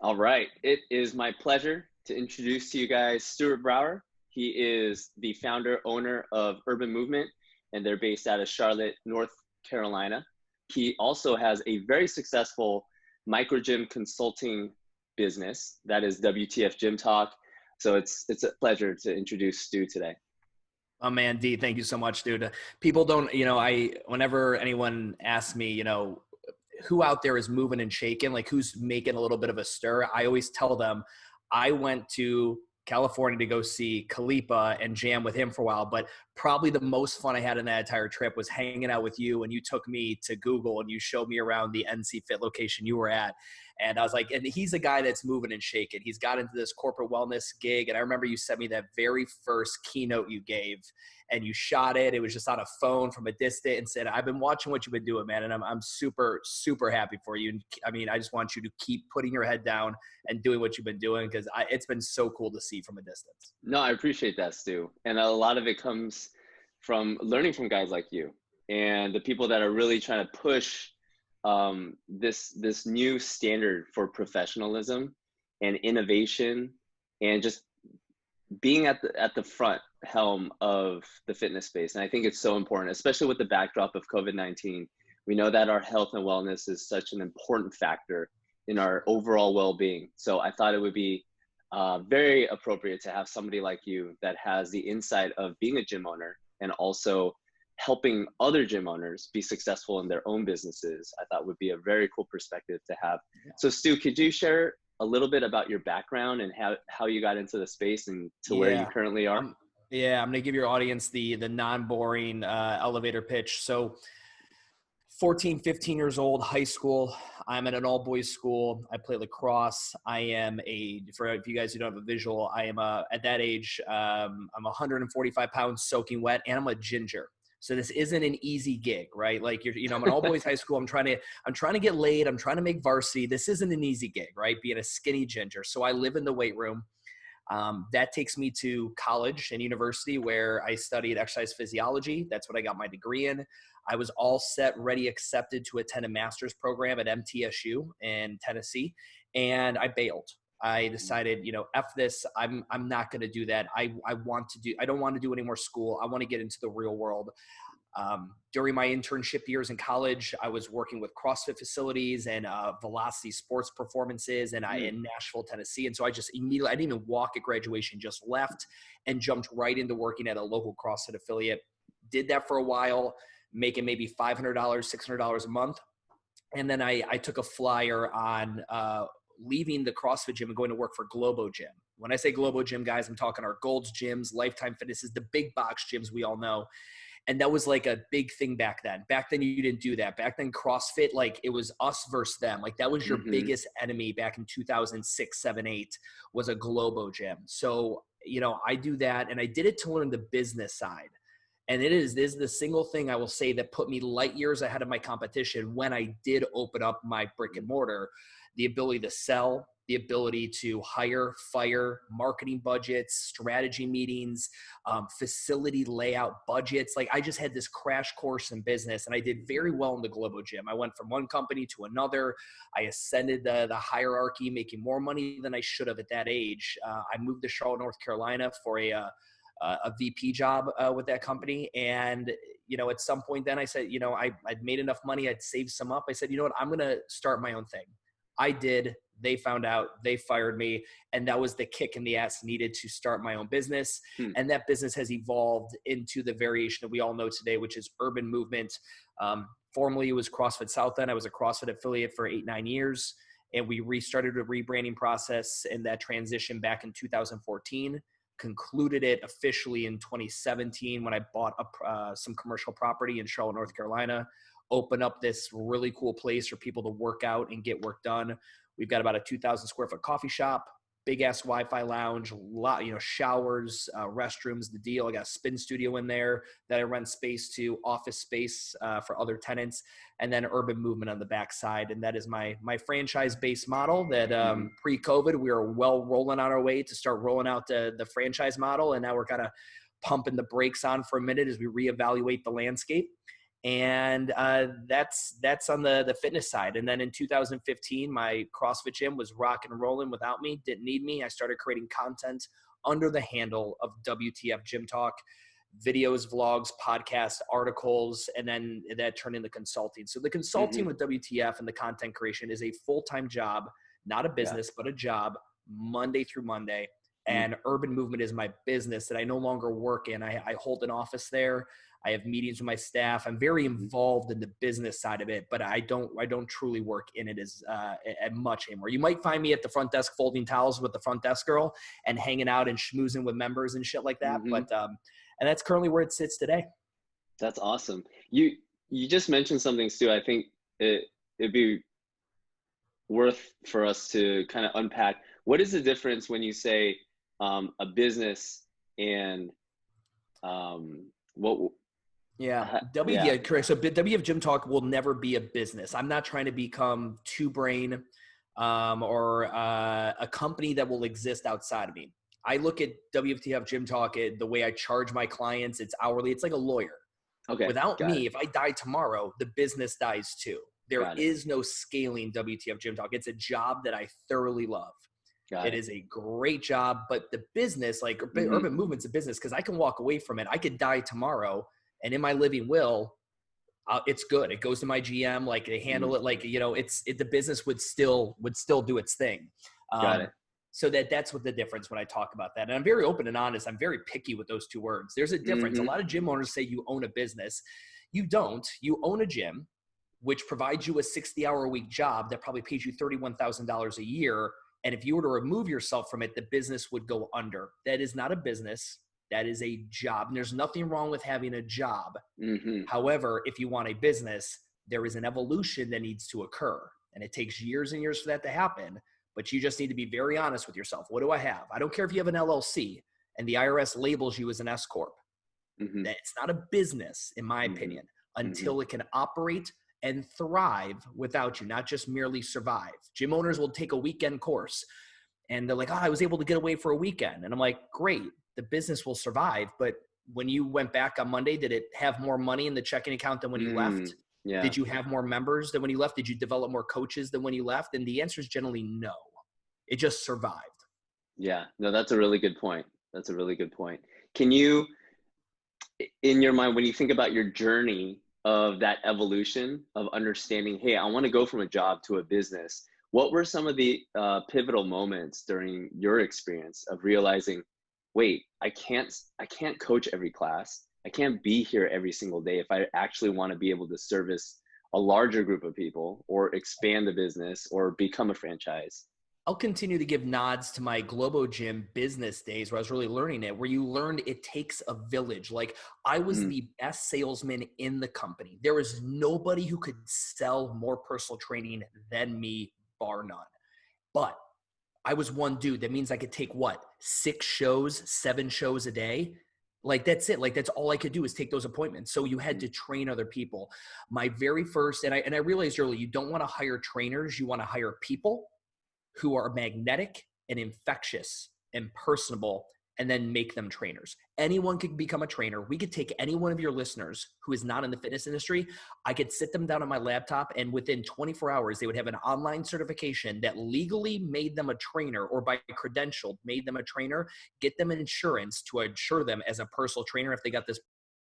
All right. It is my pleasure to introduce to you guys Stu Brauer. He is the founder, owner of Urban Movement, and they're based out of Charlotte, North Carolina. He also has a very successful micro gym consulting business that is WTF Gym Talk. So it's a pleasure to introduce Stu today. Oh man, D, thank you so much, dude. People don't, whenever anyone asks me, who out there is moving and shaking, like who's making a little bit of a stir, I always tell them I went to California to go see Khalifa and jam with him for a while, but probably the most fun I had in that entire trip was hanging out with you, and you took me to Google and you showed me around the NC Fit location you were at. And I was like, and he's a guy that's moving and shaking. He's got into this corporate wellness gig. And I remember you sent me that very first keynote you gave, and you shot it. It was just on a phone from a distance, and said, I've been watching what you've been doing, man. And I'm super, super happy for you. And I mean, I just want you to keep putting your head down and doing what you've been doing, because it's been so cool to see from a distance. No, I appreciate that, Stu. And a lot of it comes from learning from guys like you and the people that are really trying to push this new standard for professionalism and innovation, and just being at the front helm of the fitness space. And I think it's so important, especially with the backdrop of COVID-19. We know that our health and wellness is such an important factor in our overall well-being. So I thought it would be very appropriate to have somebody like you that has the insight of being a gym owner and also helping other gym owners be successful in their own businesses. I thought would be a very cool perspective to have. Yeah. So Stu, could you share a little bit about your background and how you got into the space and to where you currently are? I'm going to give your audience the non-boring elevator pitch. So 14, 15 years old, high school. I'm at an all-boys school. I play lacrosse. If you guys who don't have a visual, I am at that age, I'm 145 pounds soaking wet, and I'm a ginger. So this isn't an easy gig, right? Like I'm an all-boys high school. I'm trying to get laid. I'm trying to make varsity. This isn't an easy gig, right? Being a skinny ginger. So I live in the weight room. That takes me to college and university, where I studied exercise physiology. That's what I got my degree in. I was all set, ready, accepted to attend a master's program at MTSU in Tennessee, and I bailed. I decided, F this, I'm not going to do that. I don't want to do any more school. I want to get into the real world. During my internship years in college, I was working with CrossFit facilities and Velocity sports performances in Nashville, Tennessee. And so I just immediately, I didn't even walk at graduation, just left and jumped right into working at a local CrossFit affiliate. Did that for a while, making maybe $500, $600 a month. And then I took a flyer on leaving the CrossFit gym and going to work for Globo Gym. When I say Globo Gym, guys, I'm talking our Gold's gyms, Lifetime Fitnesses, the big box gyms we all know. And that was like a big thing back then. Back then, you didn't do that. Back then, CrossFit, like it was us versus them. Like that was your biggest enemy back in 2006, 7, 8 was a Globo Gym. So, I do that, and I did it to learn the business side. And it is the single thing I will say that put me light years ahead of my competition when I did open up my brick and mortar. The ability to sell, the ability to hire, fire, marketing budgets, strategy meetings, facility layout budgets. Like I just had this crash course in business, and I did very well in the Globo Gym. I went from one company to another. I ascended the hierarchy, making more money than I should have at that age. I moved to Charlotte, North Carolina for a VP job with that company. And, at some point then I said, I'd made enough money. I'd saved some up. I said, what, I'm going to start my own thing. I did. They found out, they fired me. And that was the kick in the ass needed to start my own business. And that business has evolved into the variation that we all know today, which is Urban Movement. Formerly it was CrossFit South End. I was a CrossFit affiliate for 8-9 years. And we restarted a rebranding process in that transition back in 2014. Concluded it officially in 2017 when I bought up some commercial property in Charlotte, North Carolina. Open up this really cool place for people to work out and get work done. We've got about a 2,000 square foot coffee shop, big ass Wi-Fi lounge, lot, showers, restrooms, the deal. I got a spin studio in there that I rent space to, office space for other tenants, and then Urban Movement on the backside. And that is my franchise-based model that pre-COVID, we were well rolling on our way to start rolling out the franchise model. And now we're kind of pumping the brakes on for a minute as we reevaluate the landscape. And that's on the fitness side. And then in 2015, my CrossFit gym was rock and rolling without me, didn't need me. I started creating content under the handle of WTF Gym Talk, videos, vlogs, podcasts, articles, and then that turned into consulting. So the consulting with WTF and the content creation is a full-time job, not a business, but a job, Monday through Monday. And Urban Movement is my business that I no longer work in. I hold an office there. I have meetings with my staff. I'm very involved in the business side of it, but I don't truly work in it as much anymore. You might find me at the front desk folding towels with the front desk girl and hanging out and schmoozing with members and shit like that. But and that's currently where it sits today. That's awesome. You just mentioned something, Stu. I think it'd be worth for us to kind of unpack. What is the difference when you say a business and what? Correct. So WTF Gym Talk will never be a business. I'm not trying to become Two Brain or a company that will exist outside of me. I look at WTF Gym Talk, the way I charge my clients, it's hourly. It's like a lawyer. Okay. Without me, if I die tomorrow, the business dies too. There is no scaling WTF Gym Talk. It's a job that I thoroughly love. It is a great job, but the business, like Urban Movement's a business because I can walk away from it. I could die tomorrow, and in my living will, it's good. It goes to my GM, like they handle it, like the business would still do its thing. Got it. So that's what the difference when I talk about that. And I'm very open and honest. I'm very picky with those two words. There's a difference. A lot of gym owners say you own a business. You don't. You own a gym, which provides you a 60-hour-a-week job that probably pays you $31,000 a year. And if you were to remove yourself from it, the business would go under. That is not a business. That is a job. And there's nothing wrong with having a job. However, if you want a business, there is an evolution that needs to occur. And it takes years and years for that to happen. But you just need to be very honest with yourself. What do I have? I don't care if you have an LLC and the IRS labels you as an S Corp. It's not a business, in my opinion, until it can operate and thrive without you, not just merely survive. Gym owners will take a weekend course and they're like, I was able to get away for a weekend. And I'm like, great, the business will survive. But when you went back on Monday, did it have more money in the checking account than when you left? Yeah. Did you have more members than when you left? Did you develop more coaches than when you left? And the answer is generally no. It just survived. Yeah, no, that's a really good point. That's a really good point. Can you, in your mind, when you think about your journey of that evolution of understanding, hey, I want to go from a job to a business, what were some of the pivotal moments during your experience of realizing, wait, I can't coach every class. I can't be here every single day if I actually want to be able to service a larger group of people or expand the business or become a franchise? I'll continue to give nods to my Globo Gym business days where I was really learning it, where you learned it takes a village. Like I was the best salesman in the company. There was nobody who could sell more personal training than me, bar none. But I was one dude. That means I could take 6 shows, 7 shows a day. Like that's it. Like that's all I could do is take those appointments. So you had to train other people. My very first, and I realized early, you don't want to hire trainers. You want to hire people who are magnetic and infectious and personable, and then make them trainers. Anyone could become a trainer. We could take any one of your listeners who is not in the fitness industry. I could sit them down on my laptop, and within 24 hours, they would have an online certification that legally made them a trainer, or by credentialed made them a trainer, get them insurance to insure them as a personal trainer if they got this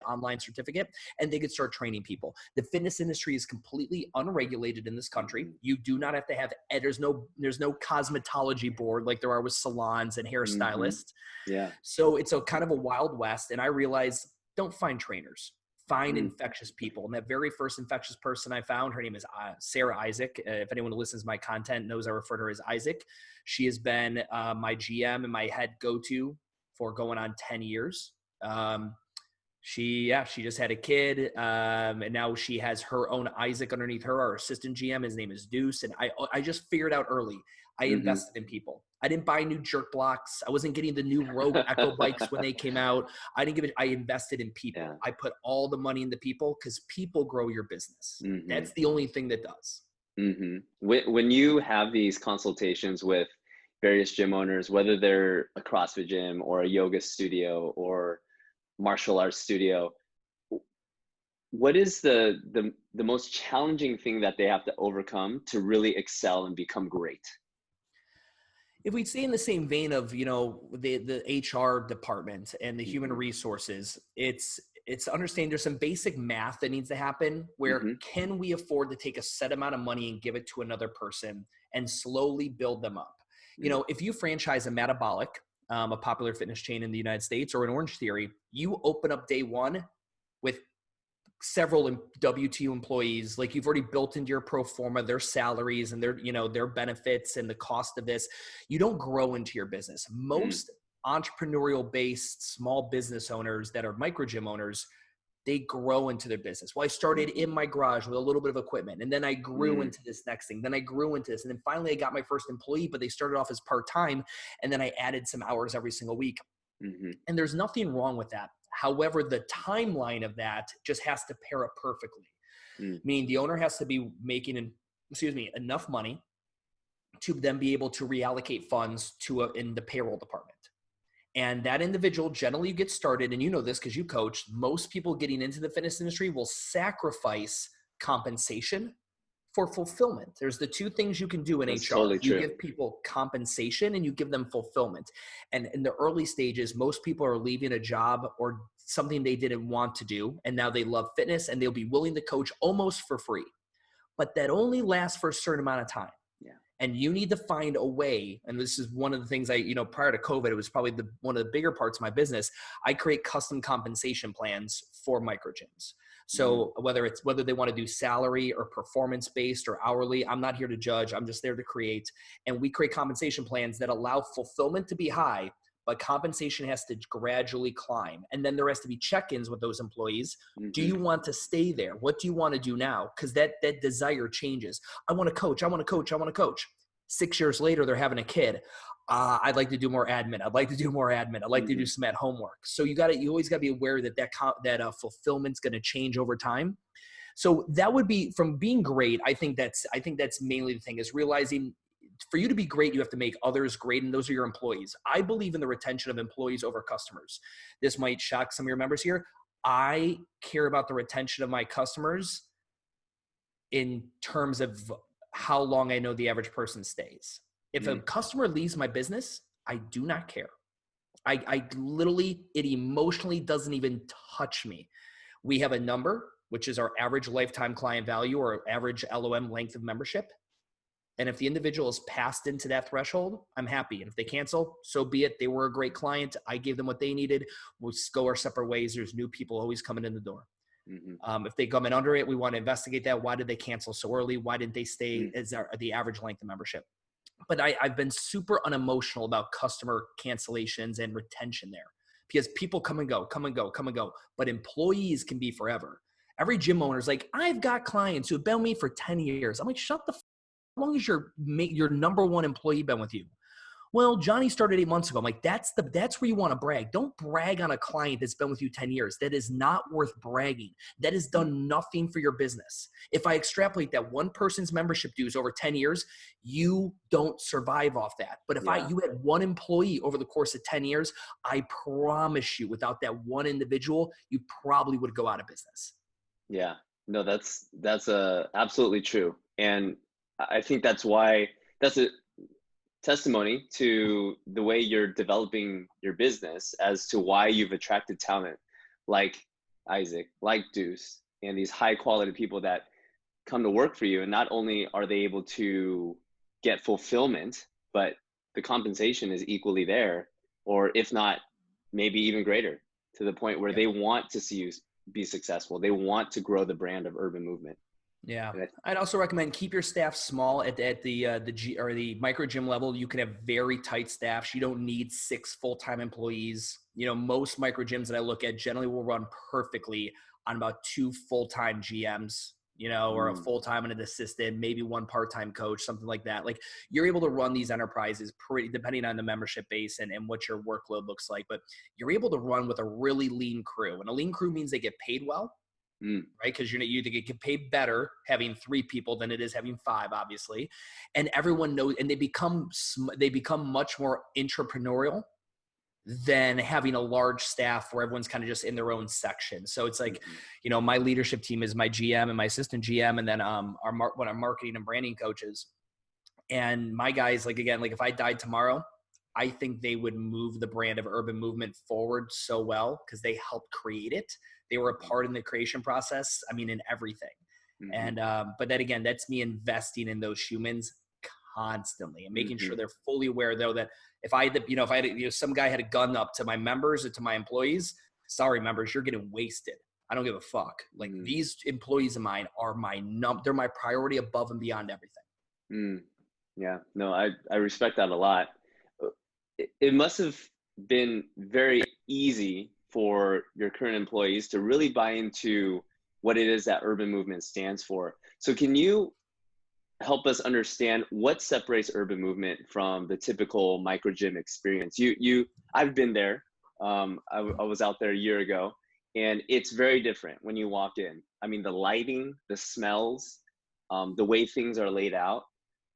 online certificate, and they could start training people. The fitness industry is completely unregulated in this country. You do not have to have, there's no cosmetology board like there are with salons and hairstylists. Yeah. So it's a kind of a wild west. And I realized, don't find trainers, find infectious people. And that very first infectious person I found, her name is Sarah Isaac. If anyone who listens to my content knows I refer to her as Isaac. She has been my GM and my head go-to for going on 10 years. She just had a kid, and now she has her own Isaac underneath her, our assistant GM. His name is Deuce. And I just figured out early, I invested in people. I didn't buy new jerk blocks. I wasn't getting the new Rogue Echo bikes when they came out. I invested in people. Yeah. I put all the money into people because people grow your business. That's the only thing that does. When you have these consultations with various gym owners, whether they're a CrossFit gym or a yoga studio or martial arts studio, what is the most challenging thing that they have to overcome to really excel and become great? If we stay in the same vein of, the HR department and the human Hmm. resources, it's understanding there's some basic math that needs to happen where Hmm. can we afford to take a set amount of money and give it to another person and slowly build them up. If you franchise a Metabolic, a popular fitness chain in the United States, or an Orange Theory, you open up day one with several WTO employees, like you've already built into your pro forma their salaries and their benefits and the cost of this. You don't grow into your business. Mm. Most entrepreneurial based small business owners that are micro gym owners, they grow into their business. Well, I started Mhm. in my garage with a little bit of equipment, and then I grew Mm. into this next thing. Then I grew into this, and then finally I got my first employee, but they started off as part-time, and then I added some hours every single week. Mhm. And there's nothing wrong with that. However, the timeline of that just has to pair up perfectly. Mm. Meaning the owner has to be making, enough money to then be able to reallocate funds in the payroll department. And that individual generally gets started, and you know this because you coach. Most people getting into the fitness industry will sacrifice compensation for fulfillment. There's the two things you can do in That's HR. totally You true. give people compensation and you give them fulfillment. And in the early stages, most people are leaving a job or something they didn't want to do, and now they love fitness and they'll be willing to coach almost for free. But that only lasts for a certain amount of time. Yeah. And you need to find a way. And this is one of the things prior to COVID, it was probably one of the bigger parts of my business. I create custom compensation plans for micro gyms. Mm. So whether they want to do salary or performance based or hourly, I'm not here to judge. I'm just there to create. And we create compensation plans that allow fulfillment to be high, but compensation has to gradually climb. And then there has to be check-ins with those employees. Do Mhm. you want to stay there? What do you want to do now? Because that desire changes. I want to coach. I want to coach. I want to coach. 6 years later, they're having a kid. I'd like to do more admin. I'd like to do more admin. I'd like to do Mhm. some at homework. So you always got to be aware that fulfillment's going to change over time. So that would be from being great. I think that's mainly the thing is realizing for you to be great, you have to make others great. And those are your employees. I believe in the retention of employees over customers. This might shock some of your members here. I care about the retention of my customers in terms of how long I know the average person stays. If a Mm. customer leaves my business, I do not care. I literally, it emotionally doesn't even touch me. We have a number, which is our average lifetime client value or average LOM length of membership. And if the individual is passed into that threshold, I'm happy. And if they cancel, so be it. They were a great client. I gave them what they needed. We'll go our separate ways. There's new people always coming in the door. Mhm. If they come in under it, we want to investigate that. Why did they cancel so early? Why didn't they stay Mm. as the average length of membership? But I've been super unemotional about customer cancellations and retention there because people come and go, come and go, come and go. But employees can be forever. Every gym owner is like, I've got clients who have been with me for 10 years. I'm like, shut the how long has your number one employee been with you? Well, Johnny started 8 months ago. I'm like, that's where you want to brag. Don't brag on a client that's been with you 10 years. That is not worth bragging. That has Mm. done nothing for your business. If I extrapolate that one person's membership dues over 10 years, you don't survive off that. But if Yeah. you had one employee over the course of 10 years, I promise you, without that one individual, you probably would go out of business. Yeah. No, that's absolutely true. And I think that's why that's a testimony to the way you're developing your business as to why you've attracted talent like Isaac, like Deuce, and these high quality people that come to work for you. And not only are they able to get fulfillment, but the compensation is equally there, or if not, maybe even greater, to the point where Yep. they want to see you be successful. They want to grow the brand of Urban Movement. Yeah, And I'd also recommend keep your staff small at the G or the micro gym level. You can have very tight staffs. You don't need 6 full-time employees. Most micro gyms that I look at generally will run perfectly on about 2 full-time GMs. Or a mm, full-time and an assistant, maybe 1 part-time coach, something like that. Like you're able to run these enterprises pretty depending on the membership base and what your workload looks like. But you're able to run with a really lean crew, and a lean crew means they get paid well, mm, right? Because you get paid better having 3 people than it is having 5, obviously. And everyone knows, and they become much more entrepreneurial than having a large staff where everyone's kind of just in their own section. So it's like, my leadership team is my GM and my assistant GM, and then our marketing and branding coaches. And my guys, like, again, like if I died tomorrow, I think they would move the brand of Urban Movement forward so well because they helped create it. They were a part in the creation process. I mean, in everything. And, but then again, that's me investing in those humans constantly and making sure they're fully aware, though, that if I had, some guy had a gun up to my members or to my employees, sorry, members, you're getting wasted. I don't give a fuck. Like these employees of mine are they're my priority above and beyond everything. Yeah, no, I respect that a lot. It must have been very easy for your current employees to really buy into what it is that Urban Movement stands for. So can you help us understand what separates Urban Movement from the typical micro gym experience? I've been there. I was out there a year ago, and it's very different when you walk in. I mean, the lighting, the smells, the way things are laid out,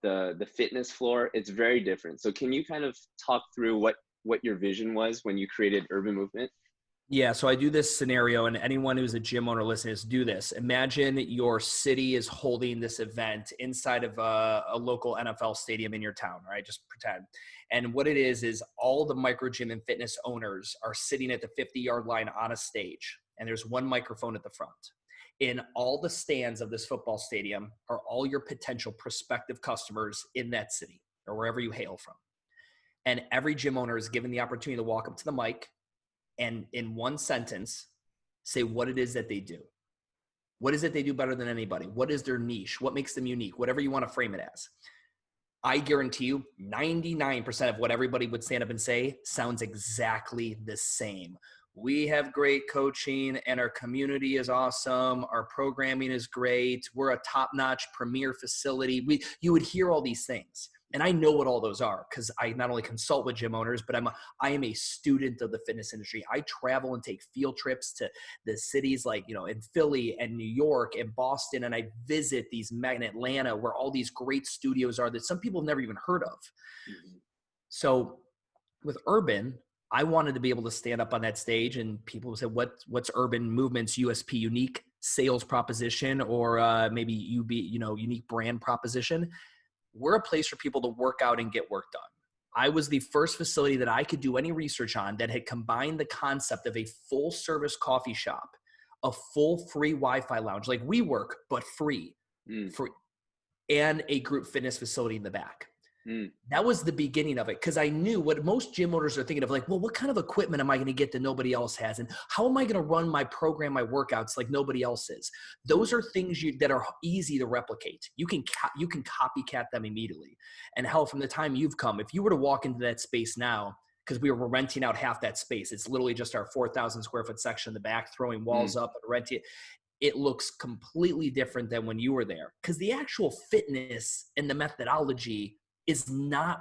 the fitness floor, it's very different. So can you kind of talk through what your vision was when you created Urban Movement? Yeah, so I do this scenario, and anyone who's a gym owner listening is do this. Imagine your city is holding this event inside of a local NFL stadium in your town, right? Just pretend. And what it is all the micro gym and fitness owners are sitting at the 50-yard line on a stage, and there's one microphone at the front. In all the stands of this football stadium are all your potential prospective customers in that city or wherever you hail from. And every gym owner is given the opportunity to walk up to the mic and in one sentence, say what it is that they do. What is it they do better than anybody? What is their niche? What makes them unique? Whatever you want to frame it as. I guarantee you 99% of what everybody would stand up and say sounds exactly the same. We have great coaching and our community is awesome. Our programming is great. We're a top-notch premier facility. You would hear all these things. And I know what all those are because I not only consult with gym owners, but I am a student of the fitness industry. I travel and take field trips to the cities like, in Philly and New York and Boston. And I visit these in Atlanta where all these great studios are that some people have never even heard of. So with Urban, I wanted to be able to stand up on that stage and people said, what's Urban Movement's USP, unique sales proposition, or maybe unique brand proposition? We're a place for people to work out and get work done. I was the first facility that I could do any research on that had combined the concept of a full service coffee shop, a full free Wi-Fi lounge, like WeWork, but free, and a group fitness facility in the back. That was the beginning of it because I knew what most gym owners are thinking of, like, well, what kind of equipment am I going to get that nobody else has? And how am I going to run my program, my workouts like nobody else is? Those are things that are easy to replicate. You can copycat them immediately. And hell, from the time you've come, if you were to walk into that space now, because we were renting out half that space, it's literally just our 4,000 square foot section in the back, throwing walls up and renting it. It looks completely different than when you were there because the actual fitness and the methodology is not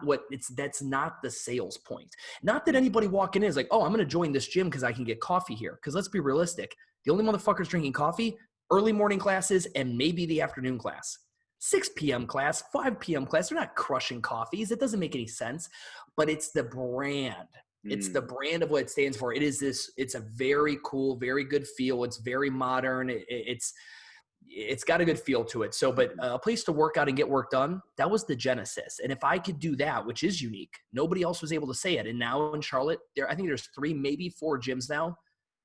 that's not the sales point. Not that anybody walking in is like, oh, I'm going to join this gym because I can get coffee here. Because let's be realistic. The only motherfuckers drinking coffee, early morning classes, and maybe the afternoon class. 6 p.m. class, 5 p.m. class, they're not crushing coffees. It doesn't make any sense. But it's the brand. It's the brand of what it stands for. It's a very cool, very good feel. It's very modern. It's got a good feel to it. So, but a place to work out and get work done, that was the genesis. And if I could do that, which is unique, nobody else was able to say it. And now in Charlotte, I think there's 3, maybe 4 gyms now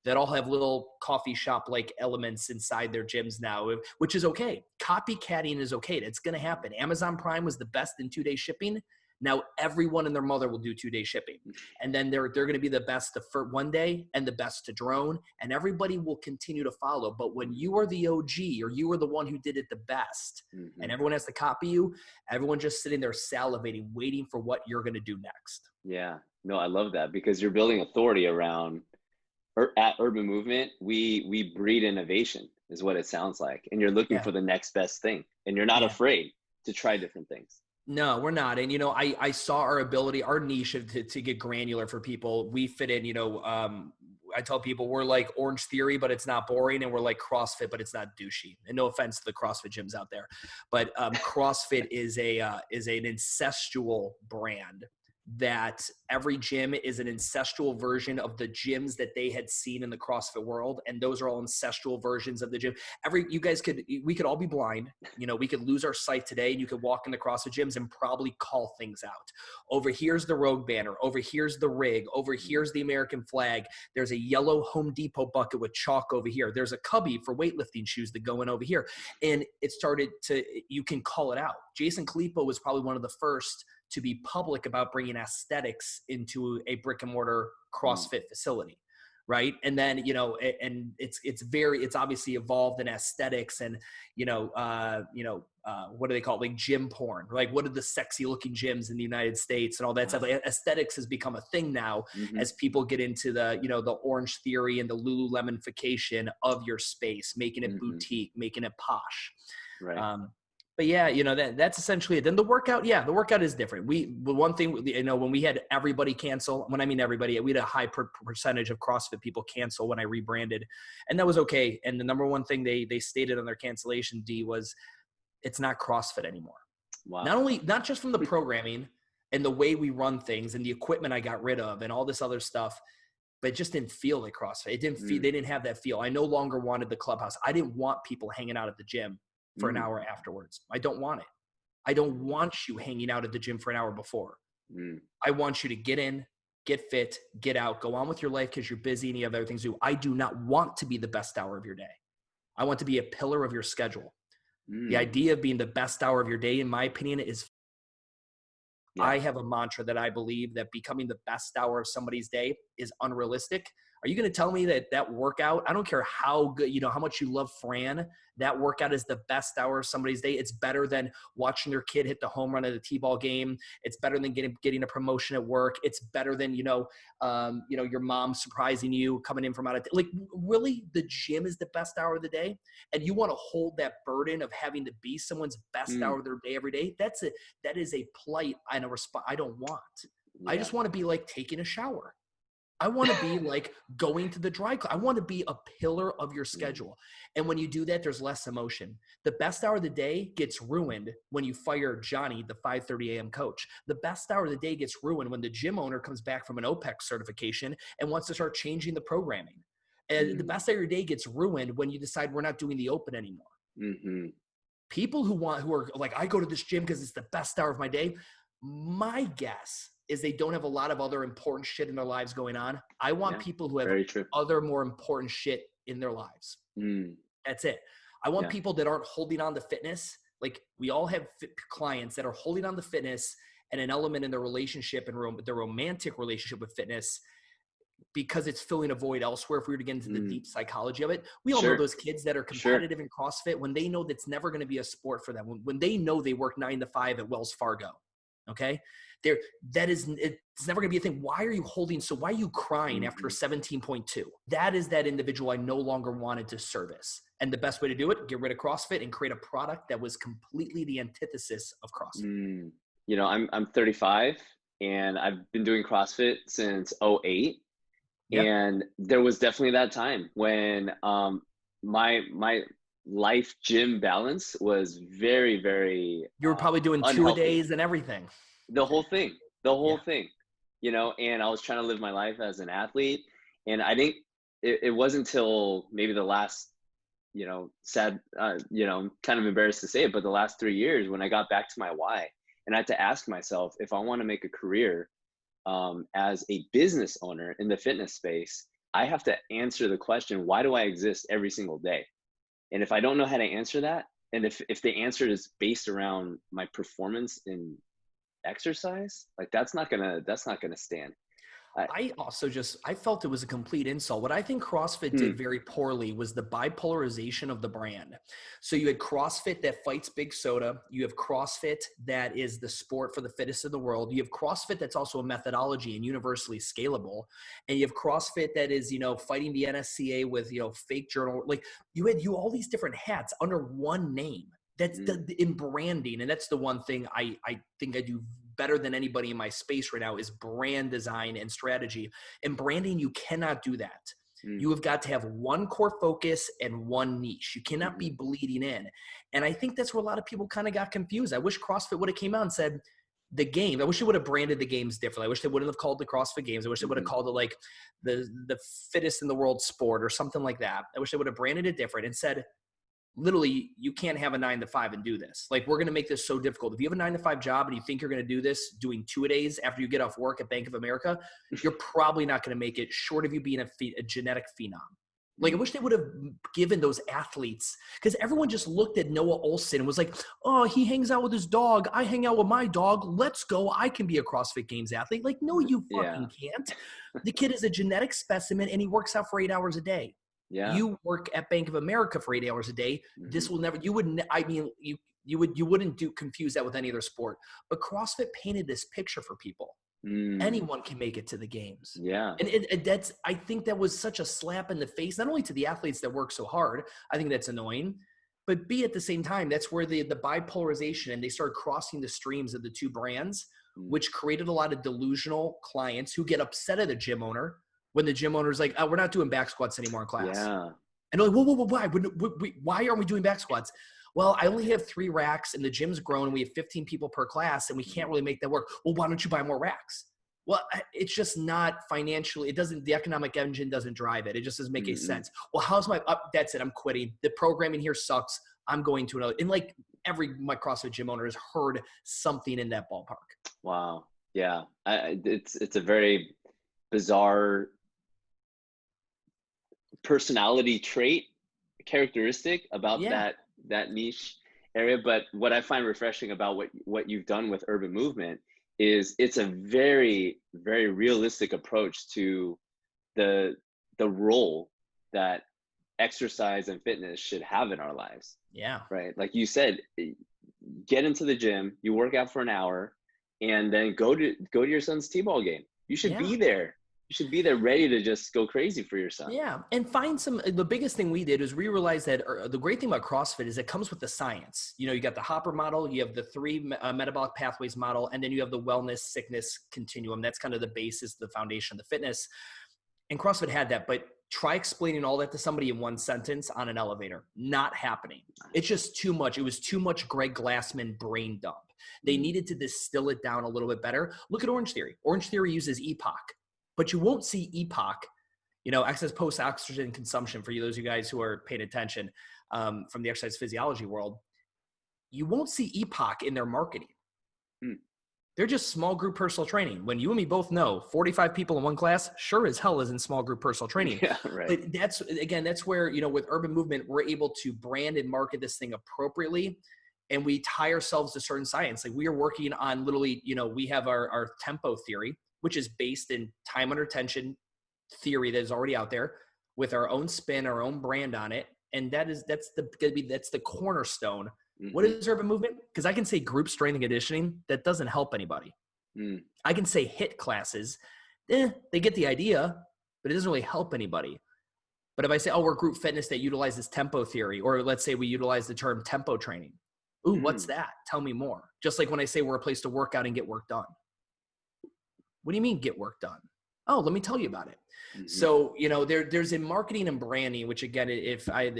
that all have little coffee shop-like elements inside their gyms now, which is okay. Copycatting is okay. It's going to happen. Amazon Prime was the best in 2-day shipping. Now everyone and their mother will do 2-day shipping. And then they're going to be the best for 1 day and the best to drone, and everybody will continue to follow. But when you are the OG or you are the one who did it the best and everyone has to copy you, everyone just sitting there salivating, waiting for what you're going to do next. Yeah, no, I love that because you're building authority around at Urban Movement. We breed innovation is what it sounds like. And you're looking for the next best thing and you're not afraid to try different things. No, we're not. And, I saw our ability, our niche to get granular for people. We fit in, I tell people we're like Orange Theory, but it's not boring. And we're like CrossFit, but it's not douchey. And no offense to the CrossFit gyms out there, but CrossFit is an incestual brand that every gym is an ancestral version of the gyms that they had seen in the CrossFit world. And those are all ancestral versions of the gym. We could all be blind. We could lose our sight today, and you could walk in the CrossFit gyms and probably call things out. Over here's the Rogue banner. Over here's the rig. Over here's the American flag. There's a yellow Home Depot bucket with chalk over here. There's a cubby for weightlifting shoes that go in over here. And you can call it out. Jason Calippo was probably one of the first to be public about bringing aesthetics into a brick and mortar CrossFit facility. Right. And then, and it's obviously evolved in aesthetics and, what do they call it? Like gym porn, like what are the sexy looking gyms in the United States and all that stuff. Like aesthetics has become a thing now as people get into the, the Orange Theory and the Lululemonification of your space, making it boutique, making it posh. Right. But yeah, that's essentially it. Then the workout is different. One thing, when we had everybody cancel, when I mean everybody, we had a high percentage of CrossFit people cancel when I rebranded, and that was okay. And the number one thing they stated on their cancellation, D, was it's not CrossFit anymore. Wow. Not just from the programming and the way we run things and the equipment I got rid of and all this other stuff, but it just didn't feel like CrossFit. It didn't feel, they didn't have that feel. I no longer wanted the clubhouse. I didn't want people hanging out at the gym for an hour afterwards. I don't want it. I don't want you hanging out at the gym for an hour before. I want you to get in, get fit, get out, go on with your life because you're busy and you have other things to do. I do not want to be the best hour of your day. I want to be a pillar of your schedule. The idea of being the best hour of your day, in my opinion, is I have a mantra that I believe that becoming the best hour of somebody's day is unrealistic. Are you going to tell me that workout, I don't care how good, how much you love Fran, that workout is the best hour of somebody's day? It's better than watching your kid hit the home run at a T-ball game. It's better than getting a promotion at work. It's better than, your mom surprising you coming in from out of like, really, the gym is the best hour of the day? And you want to hold that burden of having to be someone's best hour of their day every day? That is a plight and a response I don't want. I just want to be like taking a shower. I want to be like going to the dry clean. I want to be a pillar of your schedule. And when you do that, there's less emotion. The best hour of the day gets ruined when you fire Johnny, the 5:30 a.m. coach. The best hour of the day gets ruined when the gym owner comes back from an OPEC certification and wants to start changing the programming. And the best hour of your day gets ruined when you decide we're not doing the open anymore. People who are like, I go to this gym because it's the best hour of my day. My guess is they don't have a lot of other important shit in their lives going on. I want people who have other more important shit in their lives. That's it. I want people that aren't holding on to fitness. Like we all have clients that are holding on to fitness and an element in their relationship and their romantic relationship with fitness because it's filling a void elsewhere. If we were to get into the deep psychology of it, we all know those kids that are competitive in CrossFit when they know that's never going to be a sport for them. When they know they work 9 to 5 at Wells Fargo. Okay. It's never going to be a thing. Why are you crying after 17.2? That is that individual I no longer wanted to service. And the best way to do it, get rid of CrossFit and create a product that was completely the antithesis of CrossFit. I'm 35 and I've been doing CrossFit since 2008. And there was definitely that time when my life gym balance was very, very you were probably doing unhealthy. 2-a-days and everything. The whole thing, and I was trying to live my life as an athlete. And I think it wasn't until maybe the last, sad, I'm kind of embarrassed to say it, but the last 3 years when I got back to my why and I had to ask myself if I want to make a career as a business owner in the fitness space, I have to answer the question, why do I exist every single day? And if I don't know how to answer that, and if the answer is based around my performance in exercise, like that's not gonna stand. I felt it was a complete insult. What I think CrossFit did very poorly was the bipolarization of the brand. So you had CrossFit that fights big soda. You have CrossFit that is the sport for the fittest of the world. You have CrossFit that's also a methodology and universally scalable. And you have CrossFit that is, fighting the NSCA with, fake journal. Like you had all these different hats under one name. That's in branding. And that's the one thing I think I do better than anybody in my space right now is brand design and strategy. And branding, you cannot do that. You have got to have one core focus and one niche. You cannot be bleeding in. And I think that's where a lot of people kind of got confused. I wish CrossFit would have came out and said, the game. I wish they would have branded the games differently. I wish they wouldn't have called the CrossFit Games. I wish they would have called it like the fittest in the world sport or something like that. I wish they would have branded it different and said, literally, you can't have a 9 to 5 and do this. Like, we're going to make this so difficult. If you have a 9 to 5 job and you think you're going to do this doing 2-a-days after you get off work at Bank of America, you're probably not going to make it, short of you being a genetic phenom. Like, I wish they would have given those athletes, because everyone just looked at Noah Olson and was like, oh, he hangs out with his dog. I hang out with my dog. Let's go. I can be a CrossFit Games athlete. Like, no, you fucking can't. The kid is a genetic specimen and he works out for 8 hours a day. Yeah. You work at Bank of America for 8 hours a day. This will never, you wouldn't, I mean, you wouldn't confuse that with any other sport, but CrossFit painted this picture for people. Anyone can make it to the games. Yeah. And that's, I think that was such a slap in the face, not only to the athletes that work so hard. I think that's annoying, but B, at the same time, that's where the bipolarization, and they started crossing the streams of the two brands, which created a lot of delusional clients who get upset at the gym owner when the gym owner's like, oh, we're not doing back squats anymore in class. Yeah. And they're like, whoa, why aren't we doing back squats? Well, I only have 3 racks and the gym's grown and we have 15 people per class and we can't really make that work. Well, why don't you buy more racks? Well, it's just not financially, the economic engine doesn't drive it. It just doesn't make any sense. Well, how's that's it. I'm quitting. The programming here sucks. I'm going to another. And like my CrossFit gym owner has heard something in that ballpark. Wow. Yeah. It's a very bizarre personality trait, characteristic about that niche area. But what I find refreshing about what you've done with Urban Movement is it's a very, very realistic approach to the role that exercise and fitness should have in our lives. Yeah. Right. Like you said, get into the gym, you work out for an hour, and then go to your son's t-ball game. You should be there. You should be there ready to just go crazy for your son. Yeah. And find the biggest thing we did is we realized that the great thing about CrossFit is it comes with the science. You know, you got the Hopper model, you have the 3 metabolic pathways model, and then you have the wellness sickness continuum. That's kind of the basis, the foundation of the fitness. And CrossFit had that, but try explaining all that to somebody in one sentence on an elevator. Not happening. It's just too much. It was too much Greg Glassman brain dump. They needed to distill it down a little bit better. Look at Orange Theory. Orange Theory uses EPOC. But you won't see EPOC, excess post-oxygen consumption, for those of you guys who are paying attention from the exercise physiology world. You won't see EPOC in their marketing. They're just small group personal training. When you and me both know 45 people in one class, sure as hell isn't small group personal training. Yeah, right. But that's where, with Urban Movement, we're able to brand and market this thing appropriately. And we tie ourselves to certain science. Like, we are working on literally, we have our tempo theory, which is based in time under tension theory that is already out there with our own spin, our own brand on it. And that's the cornerstone. What is Urban Movement? Because I can say group strength and conditioning, that doesn't help anybody. I can say HIIT classes, they get the idea, but it doesn't really help anybody. But if I say, we're group fitness that utilizes tempo theory, or let's say we utilize the term tempo training. Ooh, what's that? Tell me more. Just like when I say we're a place to work out and get work done. What do you mean get work done? Oh, let me tell you about it. So, there's in marketing and branding, which again, if I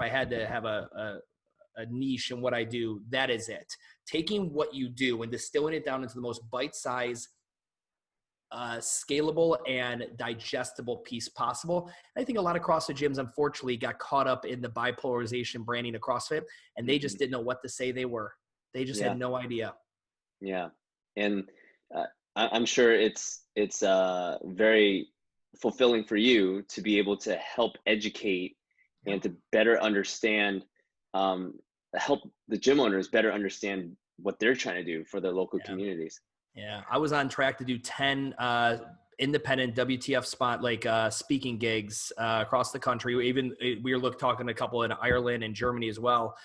had to have a niche in what I do, that is it. Taking what you do and distilling it down into the most bite-sized, scalable and digestible piece possible. And I think a lot of CrossFit gyms, unfortunately, got caught up in the bipolarization branding of CrossFit, and they just didn't know what to say they were. They just had no idea. Yeah. And I'm sure it's very fulfilling for you to be able to help educate and to better understand, help the gym owners better understand what they're trying to do for their local communities. Yeah, I was on track to do 10 independent WTF speaking gigs across the country. We were talking to a couple in Ireland and Germany as well.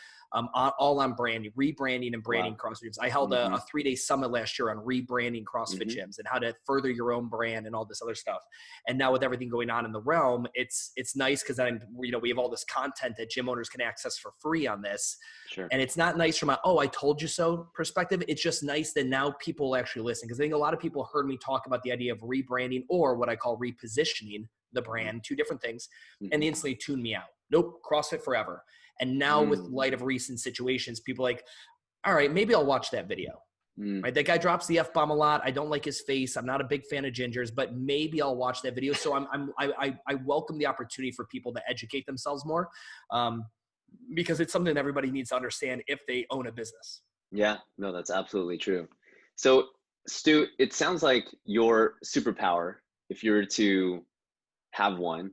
All on branding, rebranding and branding CrossFit gyms. I held a 3-day summit last year on rebranding CrossFit gyms and how to further your own brand and all this other stuff. And now with everything going on in the realm, it's nice because we have all this content that gym owners can access for free on this. Sure. And it's not nice from I told you so perspective. It's just nice that now people will actually listen, because I think a lot of people heard me talk about the idea of rebranding, or what I call repositioning the brand, 2 different things, and they instantly tuned me out. Nope, CrossFit forever. And now with light of recent situations, people are like, all right, maybe I'll watch that video. Mm. Right? That guy drops the F-bomb a lot. I don't like his face. I'm not a big fan of gingers, but maybe I'll watch that video. So I welcome the opportunity for people to educate themselves more, because it's something everybody needs to understand if they own a business. Yeah, no, that's absolutely true. So, Stu, it sounds like your superpower, if you were to have one,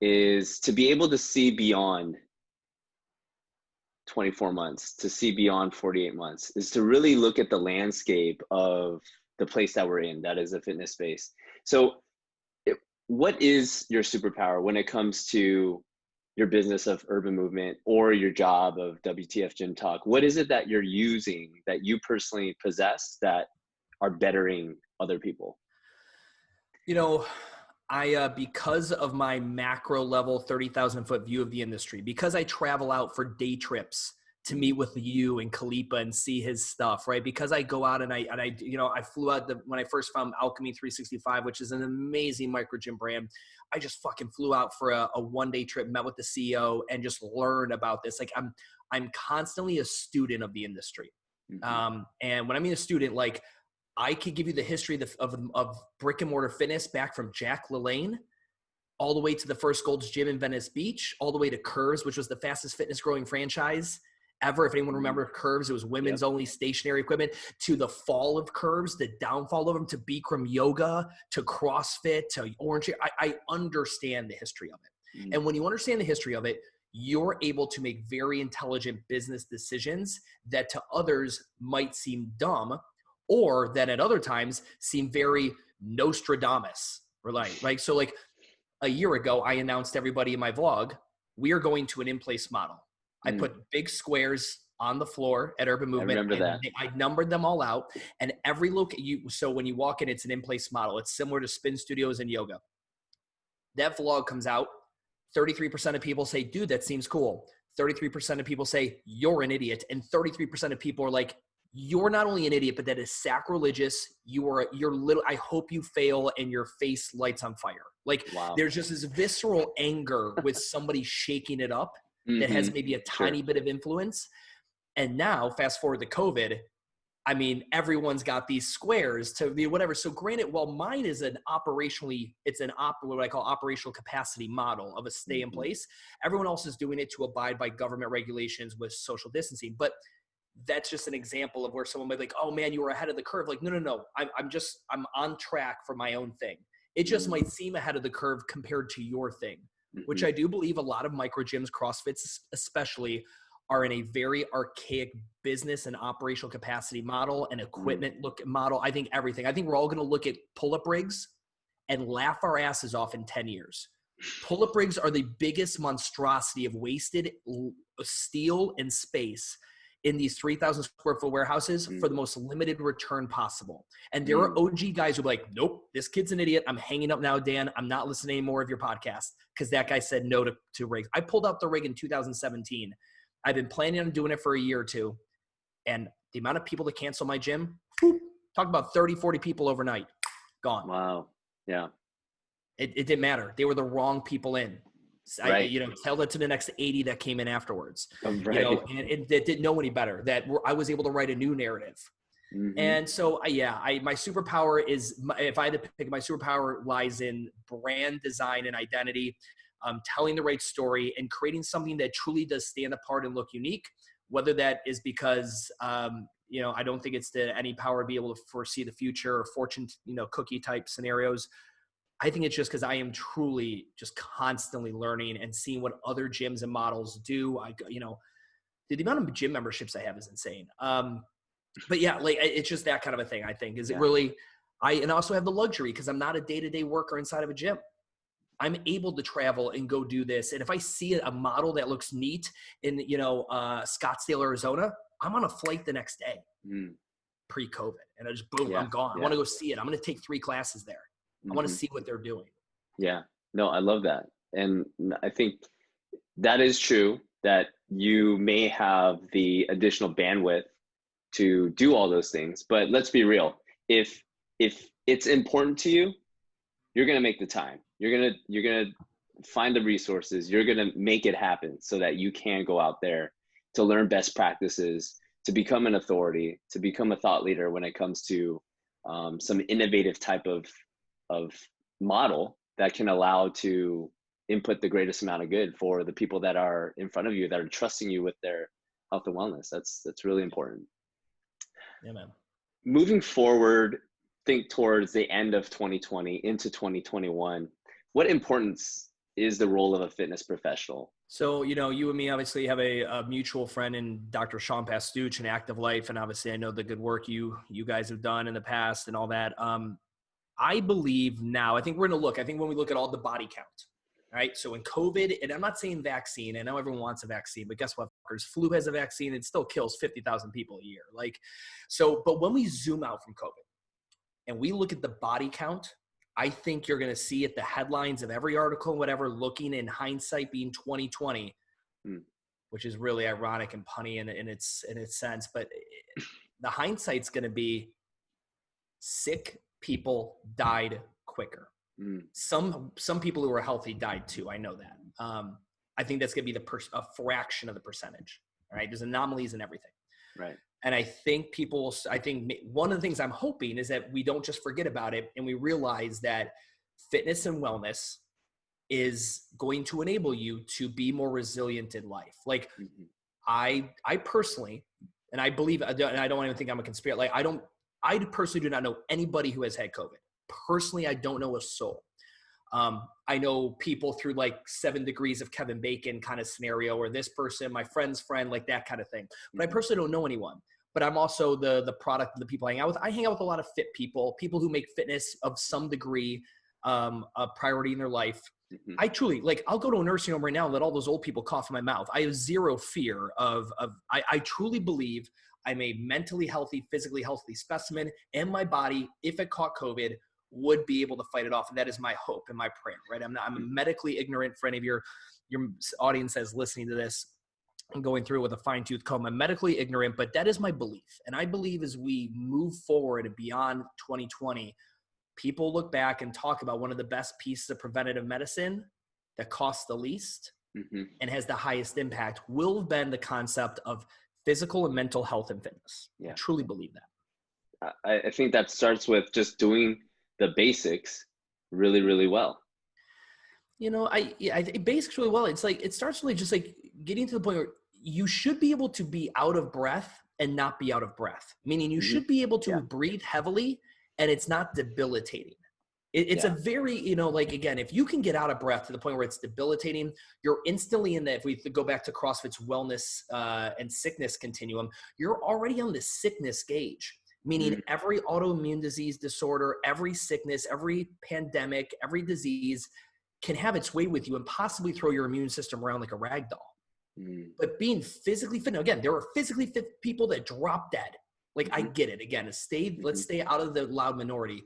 is to be able to see beyond 24 months, to see beyond 48 months, is to really look at the landscape of the place that we're in, that is a fitness space. So, what is your superpower when it comes to your business of Urban Movement or your job of WTF Gym Talk? What is it that you're using that you personally possess that are bettering other people? You know, I because of my macro level 30,000 foot view of the industry, because I travel out for day trips to meet with you and Kalipa and see his stuff, right? Because I go out and I I flew out when I first found Alchemy 365, which is an amazing micro gym brand. I just fucking flew out for a 1-day trip, met with the CEO, and just learned about this. Like I'm constantly a student of the industry. Mm-hmm. And when I mean a student, like I could give you the history of brick and mortar fitness back from Jack LaLanne all the way to the first Gold's Gym in Venice Beach, all the way to Curves, which was the fastest fitness growing franchise ever. If anyone remember Curves, it was women's only stationary equipment, to the fall of Curves, the downfall of them, to Bikram yoga, to CrossFit, to Orange. I understand the history of it. Mm-hmm. And when you understand the history of it, you're able to make very intelligent business decisions that to others might seem dumb, or that at other times seem very Nostradamus. Right? So like a year ago, I announced to everybody in my vlog, we are going to an in-place model. I put big squares on the floor at Urban Movement. I remember that. I numbered them all out, and every so when you walk in, it's an in-place model. It's similar to spin studios and yoga. That vlog comes out. 33% of people say, dude, that seems cool. 33% of people say, you're an idiot. And 33% of people are like, you're not only an idiot, but that is sacrilegious. You're little, I hope you fail and your face lights on fire. Like There's just this visceral anger with somebody shaking it up that has maybe a tiny bit of influence. And now fast forward to COVID, I mean, everyone's got these squares to be whatever. So granted, while mine is what I call operational capacity model of a stay in place, everyone else is doing it to abide by government regulations with social distancing. But that's just an example of where someone might be like, oh man, you were ahead of the curve. Like, no. I'm on track for my own thing. It just might seem ahead of the curve compared to your thing, which I do believe a lot of micro gyms, CrossFits especially, are in a very archaic business and operational capacity model and equipment model. I think we're all going to look at pull-up rigs and laugh our asses off in 10 years. Pull-up rigs are the biggest monstrosity of wasted steel and space in these 3,000 square foot warehouses for the most limited return possible. And there are OG guys who are like, nope, this kid's an idiot. I'm hanging up now, Dan. I'm not listening anymore of your podcast because that guy said no to rigs. I pulled out the rig in 2017. I've been planning on doing it for a year or two. And the amount of people that cancel my gym, talk about 30, 40 people overnight, gone. Wow. Yeah. It didn't matter. They were the wrong people in. Right. Tell that to the next 80 that came in afterwards. Right. And it didn't know any better. That I was able to write a new narrative. And so, my superpower is, if I had to pick, my superpower lies in brand design and identity, telling the right story and creating something that truly does stand apart and look unique. Whether that is because, I don't think it's any power to be able to foresee the future or fortune, cookie type scenarios. I think it's just because I am truly just constantly learning and seeing what other gyms and models do. The amount of gym memberships I have is insane. But yeah, like it's just that kind of a thing. I think it really. And also have the luxury because I'm not a day-to-day worker inside of a gym. I'm able to travel and go do this. And if I see a model that looks neat in Scottsdale, Arizona, I'm on a flight the next day. Pre-COVID, and I just I'm gone. I want to go see it. I'm going to take 3 classes there. I want to see what they're doing. Yeah, no, I love that. And I think that is true that you may have the additional bandwidth to do all those things, but let's be real. If it's important to you, you're going to make the time. You're going to find the resources. You're going to make it happen so that you can go out there to learn best practices, to become an authority, to become a thought leader when it comes to some innovative type of model that can allow to input the greatest amount of good for the people that are in front of you, that are trusting you with their health and wellness. That's really important. Yeah, man. Moving forward, think towards the end of 2020 into 2021, what importance is the role of a fitness professional? So, you and me obviously have a mutual friend in Dr. Sean Pastuch in Active Life. And obviously I know the good work you guys have done in the past and all that. I believe now, I think when we look at all the body count, right? So in COVID, and I'm not saying vaccine, I know everyone wants a vaccine, but guess what? Flu has a vaccine, it still kills 50,000 people a year. But when we zoom out from COVID and we look at the body count, I think you're going to see at the headlines of every article, whatever, looking in hindsight being 2020, which is really ironic and punny in its sense. But the hindsight's going to be sick people died quicker. Some people who were healthy died too. I know that. I think that's going to be a fraction of the percentage. All right. There's anomalies in everything. Right. And I think one of the things I'm hoping is that we don't just forget about it and we realize that fitness and wellness is going to enable you to be more resilient in life. I personally, and I believe, and I don't even think I'm a conspiracy. I personally do not know anybody who has had COVID. Personally, I don't know a soul. I know people through 7 degrees of Kevin Bacon kind of scenario, or this person, my friend's friend, that kind of thing. But I personally don't know anyone. But I'm also the product of the people I hang out with. I hang out with a lot of fit people who make fitness of some degree a priority in their life. I truly, I'll go to a nursing home right now and let all those old people cough in my mouth. I have zero fear I truly believe I'm a mentally healthy, physically healthy specimen, and my body, if it caught COVID, would be able to fight it off. And that is my hope and my prayer, right? I'm medically ignorant for any of your audience that's listening to this. I'm going through it with a fine tooth comb. I'm medically ignorant, but that is my belief. And I believe as we move forward beyond 2020, people look back and talk about one of the best pieces of preventative medicine that costs the least and has the highest impact will have been the concept of physical and mental health and fitness. Yeah. I truly believe that. I think that starts with just doing the basics really, really well. I think basics really well. It's it starts really just getting to the point where you should be able to be out of breath and not be out of breath. Meaning you should be able to breathe heavily and it's not debilitating. It's a very, again, if you can get out of breath to the point where it's debilitating, you're instantly in that. If we go back to CrossFit's wellness and sickness continuum, you're already on the sickness gauge. Meaning every autoimmune disease disorder, every sickness, every pandemic, every disease can have its way with you and possibly throw your immune system around like a rag doll. But being physically fit, now again, there are physically fit people that drop dead. I get it. Again, let's stay out of the loud minority.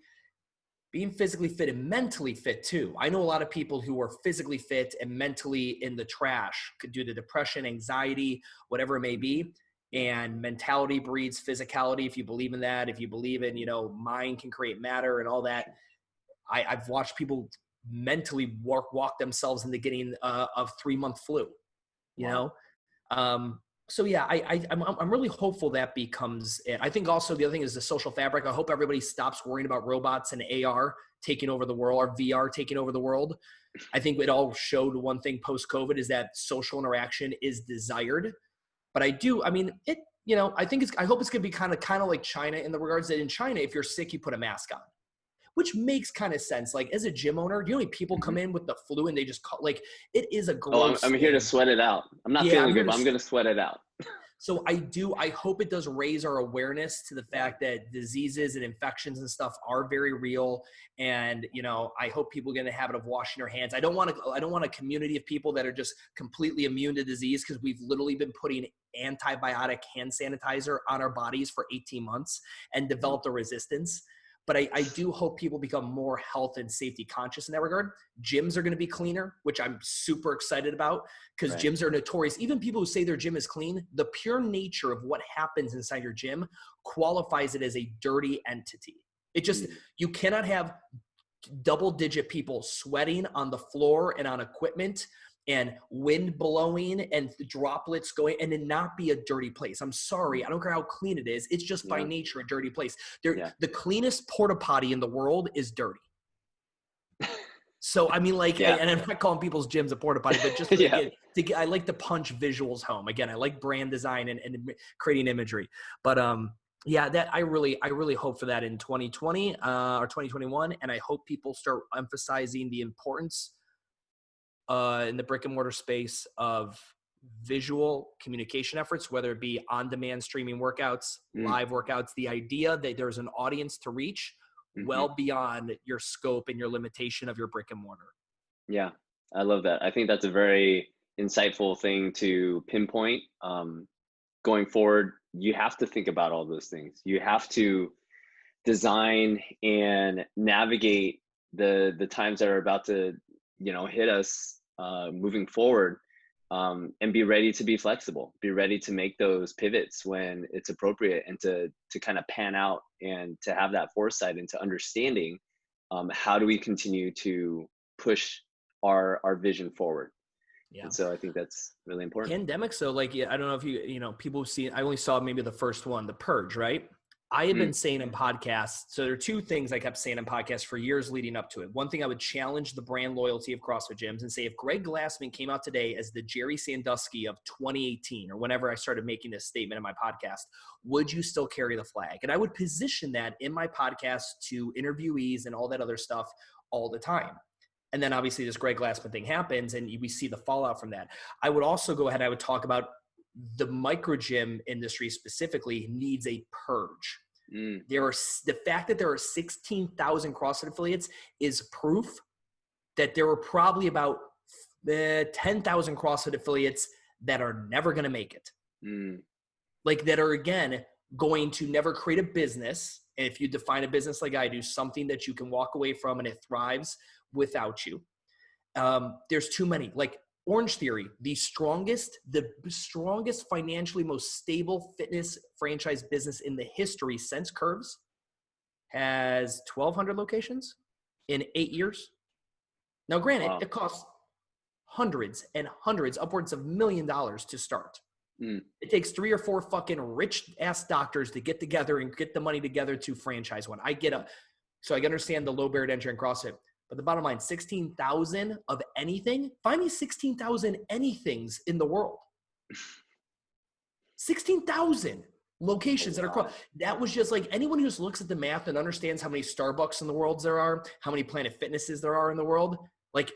Being physically fit and mentally fit too. I know a lot of people who are physically fit and mentally in the trash due to depression, anxiety, whatever it may be. And mentality breeds physicality. If you believe in that, if you believe in, mind can create matter and all that. I've watched people mentally walk themselves into getting a 3-month flu, So yeah, I'm really hopeful that becomes it. I think also the other thing is the social fabric. I hope everybody stops worrying about robots and AR taking over the world or VR taking over the world. I think it all showed one thing post-COVID is that social interaction is desired. But I think I hope it's going to be kind of like China in the regards that in China, if you're sick, you put a mask on, which makes kind of sense. As a gym owner, do you know how many people come in with the flu and they just it is a gross. I'm here to sweat it out. I'm not feeling good, but I'm going to sweat it out. So I hope it does raise our awareness to the fact that diseases and infections and stuff are very real. And, I hope people get in the habit of washing their hands. I don't want a community of people that are just completely immune to disease because we've literally been putting antibiotic hand sanitizer on our bodies for 18 months and developed a resistance. But I do hope people become more health and safety conscious in that regard. Gyms are going to be cleaner, which I'm super excited about because gyms are notorious. Even people who say their gym is clean, the pure nature of what happens inside your gym qualifies it as a dirty entity. It just, you cannot have double-digit people sweating on the floor and on equipment and wind blowing and droplets going, and then not be a dirty place. I'm sorry. I don't care how clean it is. It's just by nature a dirty place. The cleanest porta potty in the world is dirty. So, I mean, like, and I'm not calling people's gyms a porta potty, but just I like to punch visuals home. Again, I like brand design and creating imagery. But that I really hope for that in 2020 or 2021. And I hope people start emphasizing the importance in the brick and mortar space of visual communication efforts, whether it be on-demand streaming workouts, live workouts, the idea that there's an audience to reach well beyond your scope and your limitation of your brick and mortar. Yeah, I love that. I think that's a very insightful thing to pinpoint. Going forward, you have to think about all those things. You have to design and navigate the times that are about to, hit us moving forward, and be ready to be flexible, be ready to make those pivots when it's appropriate, and to kind of pan out and to have that foresight into understanding how do we continue to push our vision forward. Yeah. And so I think that's really important. Pandemic. So like, I don't know if people see, I only saw maybe the first one, The Purge, right? I had been saying in podcasts, so there are two things I kept saying in podcasts for years leading up to it. One thing, I would challenge the brand loyalty of CrossFit gyms and say, if Greg Glassman came out today as the Jerry Sandusky of 2018, or whenever I started making this statement in my podcast, would you still carry the flag? And I would position that in my podcast to interviewees and all that other stuff all the time. And then obviously this Greg Glassman thing happens and we see the fallout from that. I would also go ahead, I would talk about the micro gym industry specifically needs a purge. The fact that there are 16,000 CrossFit affiliates is proof that there were probably about 10,000 CrossFit affiliates that are never going to make it. Like that are, again, going to never create a business. And if you define a business like I do, something that you can walk away from and it thrives without you. There's too many. Like Orange Theory, the strongest financially most stable fitness franchise business in the history since Curves, has 1,200 locations in 8 years. Now, granted, it costs hundreds and hundreds, upwards of $1 million to start. It takes 3 or 4 fucking rich ass doctors to get together and get the money together to franchise one. So I understand the low barrier to entry in CrossFit. But the bottom line, 16,000 of anything, find me 16,000 anythings in the world. 16,000 locations that are, that was just like, anyone who just looks at the math and understands how many Starbucks in the world there are, how many Planet Fitnesses there are in the world, like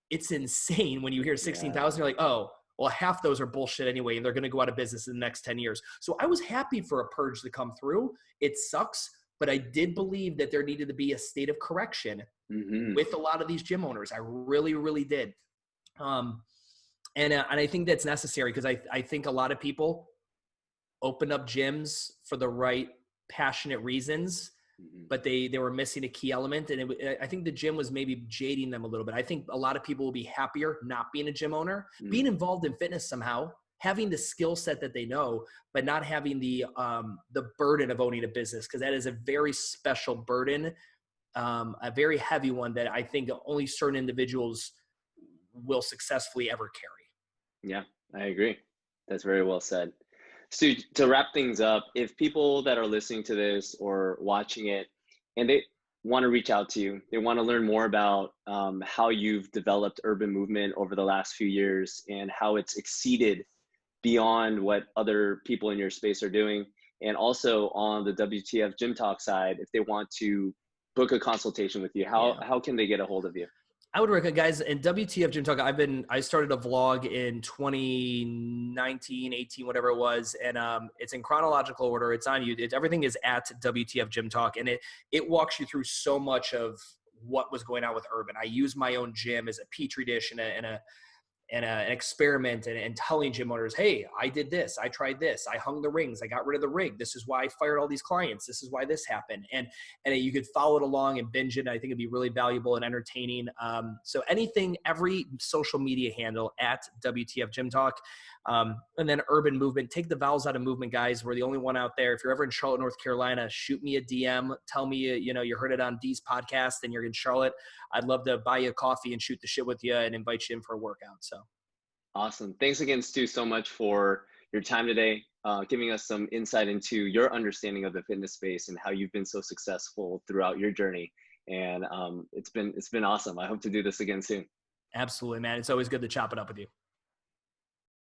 it's insane when you hear 16,000, you're like, oh, well, half those are bullshit anyway, and they're going to go out of business in the next 10 years. So I was happy for a purge to come through. It sucks, but I did believe that there needed to be a state of correction with a lot of these gym owners. I really, really did. And I think that's necessary because I think a lot of people opened up gyms for the right passionate reasons, but they were missing a key element. And I think the gym was maybe jading them a little bit. I think a lot of people will be happier not being a gym owner, being involved in fitness somehow, having the skill set that they know, but not having the burden of owning a business, because that is a very special burden, a very heavy one that I think only certain individuals will successfully ever carry. Yeah, I agree. That's very well said. Stu, to wrap things up, if people that are listening to this or watching it and they want to reach out to you, they want to learn more about how you've developed Urban Movement over the last few years and how it's exceeded beyond what other people in your space are doing. And also on the WTF Gym Talk side, if they want to book a consultation with you, how can they get a hold of you? I would recommend, guys, in WTF Gym Talk, I started a vlog in 2019, 18, whatever it was. And it's in chronological order. It's on you. Everything is at WTF Gym Talk. And it walks you through so much of what was going on with Urban. I use my own gym as a petri dish and an experiment and telling gym owners, hey, I did this, I tried this, I hung the rings, I got rid of the rig, this is why I fired all these clients, this is why this happened. And you could follow it along and binge it. I think it'd be really valuable and entertaining. So anything, every social media handle at WTF Gym Talk. And then Urban Movement, take the vowels out of movement, guys. We're the only one out there. If you're ever in Charlotte, North Carolina, shoot me a DM. Tell me, you heard it on Dee's podcast and you're in Charlotte. I'd love to buy you a coffee and shoot the shit with you and invite you in for a workout. So Awesome. Thanks again, Stu, so much for your time today, giving us some insight into your understanding of the fitness space and how you've been so successful throughout your journey. And it's been awesome. I hope to do this again soon. Absolutely, man. It's always good to chop it up with you.